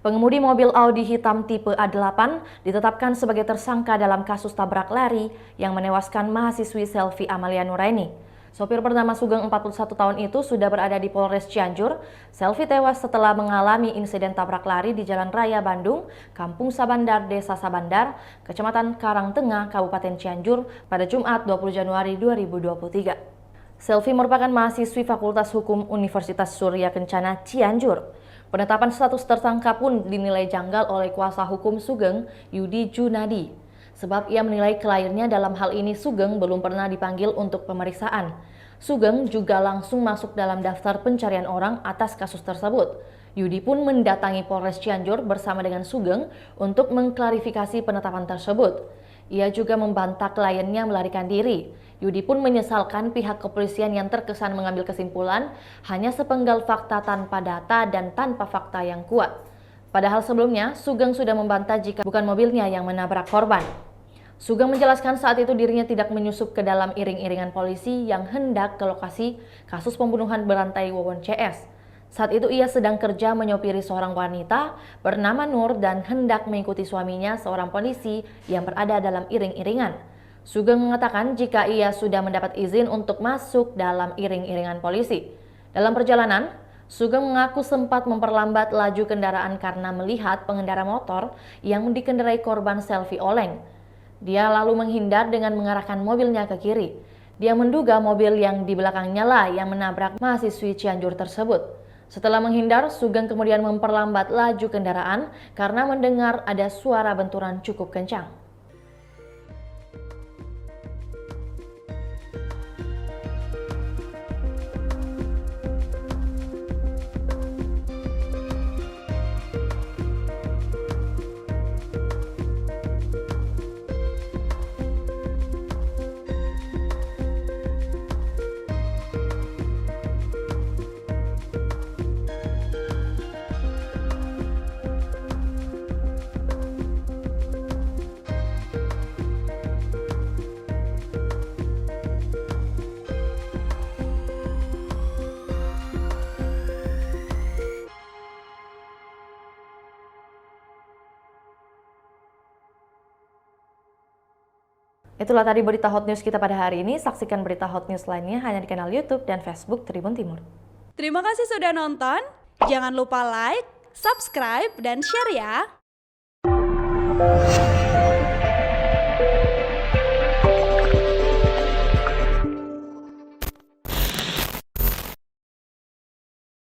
Pengemudi mobil Audi hitam tipe A8 ditetapkan sebagai tersangka dalam kasus tabrak lari yang menewaskan mahasiswi Selvi Amalia Nuraini. Sopir bernama Sugeng 41 tahun itu sudah berada di Polres Cianjur. Selvi tewas setelah mengalami insiden tabrak lari di Jalan Raya Bandung, Kampung Sabandar, Desa Sabandar, Kecamatan Karangtengah, Kabupaten Cianjur pada Jumat 20 Januari 2023. Selvi merupakan mahasiswi Fakultas Hukum Universitas Surya Kencana Cianjur. Penetapan status tersangka pun dinilai janggal oleh kuasa hukum Sugeng, Yudi Junadi. Sebab ia menilai kliennya dalam hal ini Sugeng belum pernah dipanggil untuk pemeriksaan. Sugeng juga langsung masuk dalam daftar pencarian orang atas kasus tersebut. Yudi pun mendatangi Polres Cianjur bersama dengan Sugeng untuk mengklarifikasi penetapan tersebut. Ia juga membantah kliennya melarikan diri. Yudi pun menyesalkan pihak kepolisian yang terkesan mengambil kesimpulan hanya sepenggal fakta tanpa data dan tanpa fakta yang kuat. Padahal sebelumnya, Sugeng sudah membantah jika bukan mobilnya yang menabrak korban. Sugeng menjelaskan saat itu dirinya tidak menyusup ke dalam iring-iringan polisi yang hendak ke lokasi kasus pembunuhan berantai Wawon CS. Saat itu ia sedang kerja menyopiri seorang wanita bernama Nur dan hendak mengikuti suaminya seorang polisi yang berada dalam iring-iringan. Sugeng mengatakan jika ia sudah mendapat izin untuk masuk dalam iring-iringan polisi. Dalam perjalanan, Sugeng mengaku sempat memperlambat laju kendaraan karena melihat pengendara motor yang dikendarai korban Selvi oleng. Dia lalu menghindar dengan mengarahkan mobilnya ke kiri. Dia menduga mobil yang di belakangnya lah yang menabrak mahasiswi Cianjur tersebut. Setelah menghindar, Sugeng kemudian memperlambat laju kendaraan karena mendengar ada suara benturan cukup kencang. Itulah tadi berita hot news kita pada hari ini. Saksikan berita hot news lainnya hanya di kanal YouTube dan Facebook Tribun Timur. Terima kasih sudah nonton. Jangan lupa like, subscribe, dan share ya.